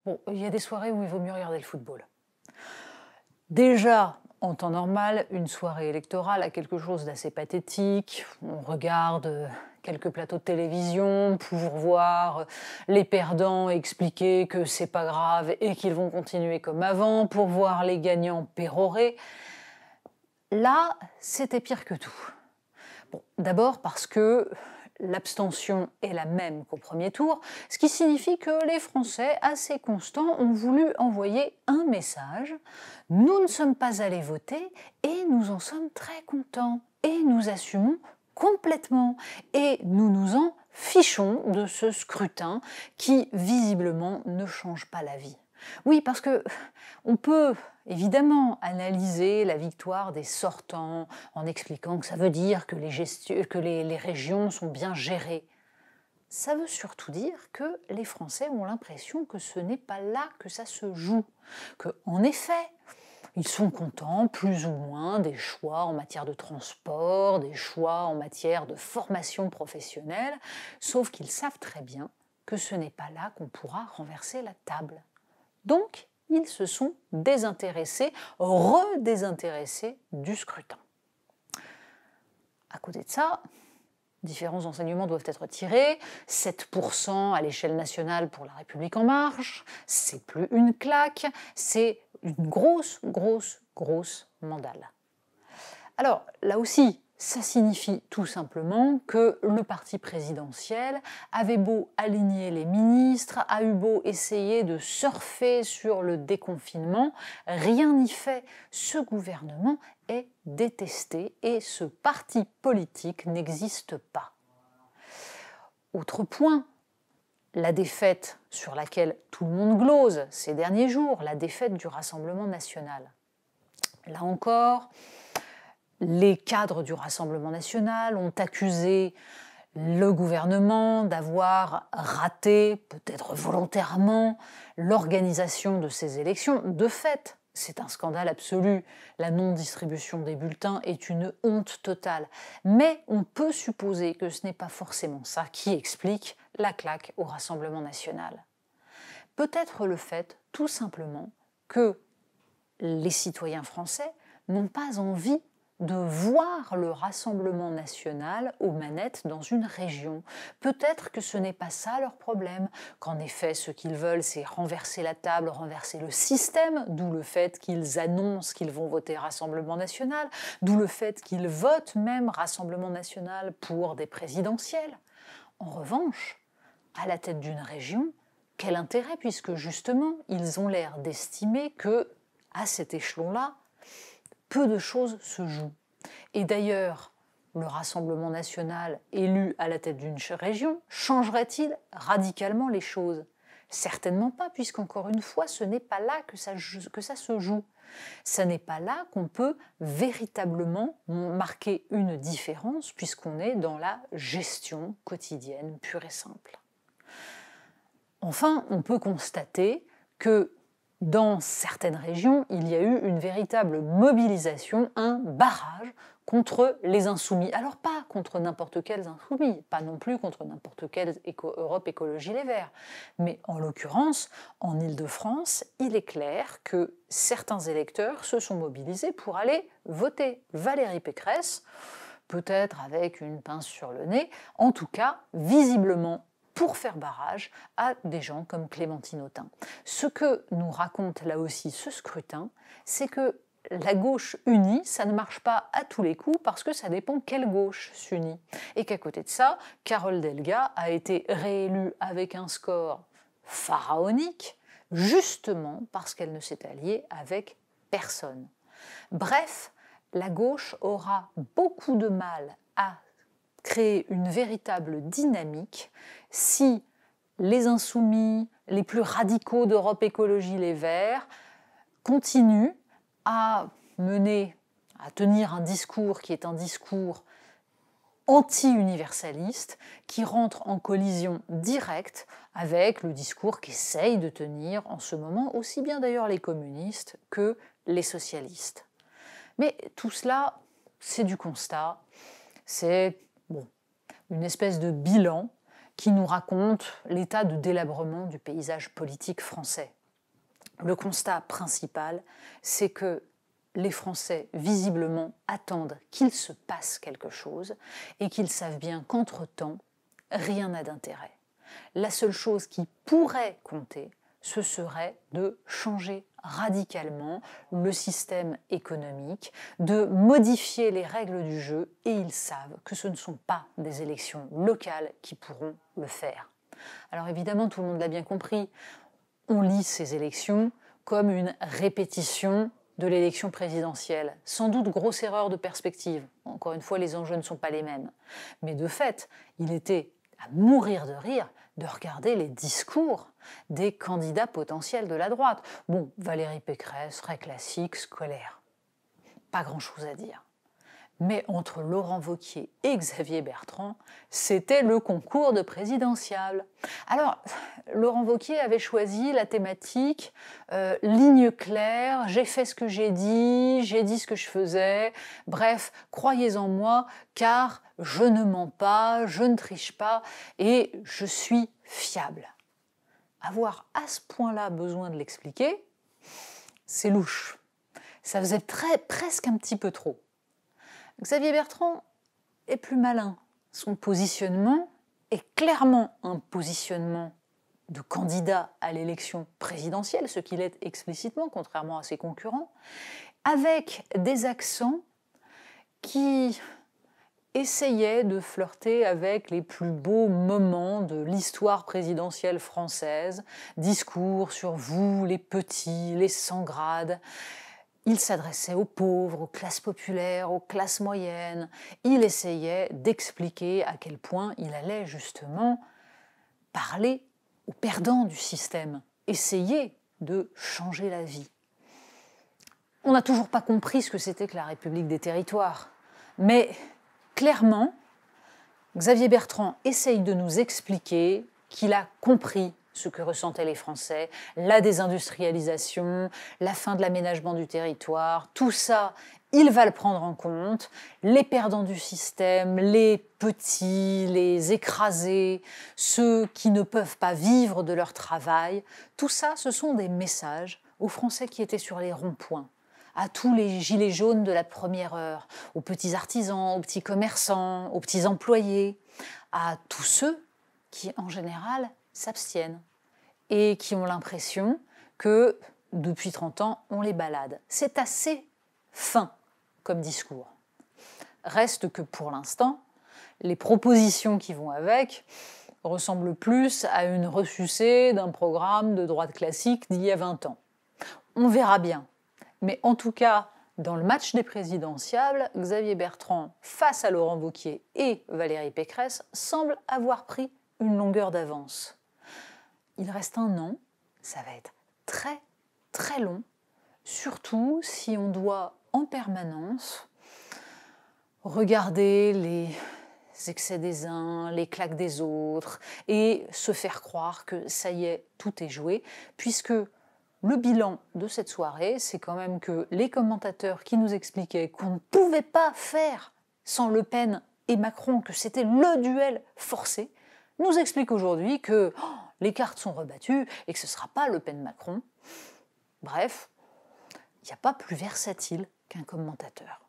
Bon, il y a des soirées où il vaut mieux regarder le football. Déjà, en temps normal, une soirée électorale a quelque chose d'assez pathétique. On regarde quelques plateaux de télévision pour voir les perdants expliquer que c'est pas grave et qu'ils vont continuer comme avant, pour voir les gagnants pérorer. Là, c'était pire que tout. Bon, d'abord parce que l'abstention est la même qu'au premier tour, ce qui signifie que les Français, assez constants, ont voulu envoyer un message. Nous ne sommes pas allés voter et nous en sommes très contents. Et nous assumons complètement. Et nous nous en fichons de ce scrutin qui, visiblement, ne change pas la vie. Oui, parce que on peut évidemment analyser la victoire des sortants en expliquant que ça veut dire que les régions sont bien gérées. Ça veut surtout dire que les Français ont l'impression que ce n'est pas là que ça se joue, qu'en effet, ils sont contents, plus ou moins, des choix en matière de transport, des choix en matière de formation professionnelle, sauf qu'ils savent très bien que ce n'est pas là qu'on pourra renverser la table. Donc, ils se sont désintéressés, redésintéressés du scrutin. À côté de ça, différents enseignements doivent être tirés. 7% à l'échelle nationale pour La République En Marche, c'est plus une claque, c'est une grosse mandale. Alors, là aussi, ça signifie tout simplement que le parti présidentiel avait beau aligner les ministres, a eu beau essayer de surfer sur le déconfinement, rien n'y fait. Ce gouvernement est détesté et ce parti politique n'existe pas. Autre point, la défaite sur laquelle tout le monde glose ces derniers jours, la défaite du Rassemblement national. Là encore, les cadres du Rassemblement national ont accusé le gouvernement d'avoir raté, peut-être volontairement, l'organisation de ces élections. De fait, c'est un scandale absolu. La non-distribution des bulletins est une honte totale. Mais on peut supposer que ce n'est pas forcément ça qui explique la claque au Rassemblement national. Peut-être le fait, tout simplement, que les citoyens français n'ont pas envie de voir le Rassemblement national aux manettes dans une région. Peut-être que ce n'est pas ça leur problème, qu'en effet ce qu'ils veulent c'est renverser la table, renverser le système, d'où le fait qu'ils annoncent qu'ils vont voter Rassemblement national, d'où le fait qu'ils votent même Rassemblement national pour des présidentielles. En revanche, à la tête d'une région, quel intérêt puisque justement ils ont l'air d'estimer que, à cet échelon-là, peu de choses se jouent. Et d'ailleurs, le Rassemblement national élu à la tête d'une région changerait-il radicalement les choses? Certainement pas, puisqu'encore une fois, ce n'est pas là que ça se joue. Ce n'est pas là qu'on peut véritablement marquer une différence, puisqu'on est dans la gestion quotidienne pure et simple. Enfin, on peut constater que dans certaines régions, il y a eu une véritable mobilisation, un barrage contre les insoumis. Alors pas contre n'importe quels insoumis, pas non plus contre n'importe quelle Europe Écologie Les Verts, mais en l'occurrence, en Île-de-France, il est clair que certains électeurs se sont mobilisés pour aller voter Valérie Pécresse, peut-être avec une pince sur le nez, en tout cas, visiblement, pour faire barrage à des gens comme Clémentine Autain. Ce que nous raconte là aussi ce scrutin, c'est que la gauche unie, ça ne marche pas à tous les coups parce que ça dépend quelle gauche s'unit. Et qu'à côté de ça, Carole Delga a été réélue avec un score pharaonique, justement parce qu'elle ne s'est alliée avec personne. Bref, la gauche aura beaucoup de mal à créer une véritable dynamique si les insoumis, les plus radicaux d'Europe Écologie Les Verts continuent à tenir un discours qui est un discours anti-universaliste, qui rentre en collision directe avec le discours qu'essayent de tenir en ce moment aussi bien d'ailleurs les communistes que les socialistes. Mais tout cela, c'est du constat, c'est une espèce de bilan qui nous raconte l'état de délabrement du paysage politique français. Le constat principal, c'est que les Français, visiblement, attendent qu'il se passe quelque chose et qu'ils savent bien qu'entre-temps, rien n'a d'intérêt. La seule chose qui pourrait compter, ce serait de changer radicalement le système économique, de modifier les règles du jeu, et ils savent que ce ne sont pas des élections locales qui pourront le faire. Alors évidemment, tout le monde l'a bien compris, on lit ces élections comme une répétition de l'élection présidentielle. Sans doute grosse erreur de perspective. Encore une fois, les enjeux ne sont pas les mêmes. Mais de fait, il était à mourir de rire de regarder les discours des candidats potentiels de la droite. Bon, Valérie Pécresse, très classique, scolaire. Pas grand-chose à dire. Mais entre Laurent Wauquiez et Xavier Bertrand, c'était le concours de présidentiable. Alors, Laurent Wauquiez avait choisi la thématique ligne claire, j'ai fait ce que j'ai dit ce que je faisais, bref, croyez en moi, car je ne mens pas, je ne triche pas et je suis fiable. Avoir à ce point-là besoin de l'expliquer, c'est louche. Ça faisait presque un petit peu trop. Xavier Bertrand est plus malin. Son positionnement est clairement un positionnement de candidat à l'élection présidentielle, ce qu'il est explicitement, contrairement à ses concurrents, avec des accents qui essayaient de flirter avec les plus beaux moments de l'histoire présidentielle française, discours sur vous, les petits, les sans grades. Il s'adressait aux pauvres, aux classes populaires, aux classes moyennes. Il essayait d'expliquer à quel point il allait justement parler aux perdants du système, essayer de changer la vie. On n'a toujours pas compris ce que c'était que la République des territoires. Mais clairement, Xavier Bertrand essaye de nous expliquer qu'il a compris ce que ressentaient les Français, la désindustrialisation, la fin de l'aménagement du territoire, tout ça, il va le prendre en compte. Les perdants du système, les petits, les écrasés, ceux qui ne peuvent pas vivre de leur travail, tout ça, ce sont des messages aux Français qui étaient sur les ronds-points, à tous les gilets jaunes de la première heure, aux petits artisans, aux petits commerçants, aux petits employés, à tous ceux qui, en général, s'abstiennent et qui ont l'impression que, depuis 30 ans, on les balade. C'est assez fin comme discours. Reste que, pour l'instant, les propositions qui vont avec ressemblent plus à une ressucée d'un programme de droite classique d'il y a 20 ans. On verra bien. Mais en tout cas, dans le match des présidentiables, Xavier Bertrand, face à Laurent Wauquiez et Valérie Pécresse, semble avoir pris une longueur d'avance. Il reste un an, ça va être très très long, surtout si on doit en permanence regarder les excès des uns, les claques des autres, et se faire croire que ça y est, tout est joué, puisque le bilan de cette soirée, c'est quand même que les commentateurs qui nous expliquaient qu'on ne pouvait pas faire sans Le Pen et Macron, que c'était le duel forcé, nous expliquent aujourd'hui que les cartes sont rebattues et que ce ne sera pas Le Pen-Macron. Bref, il n'y a pas plus versatile qu'un commentateur.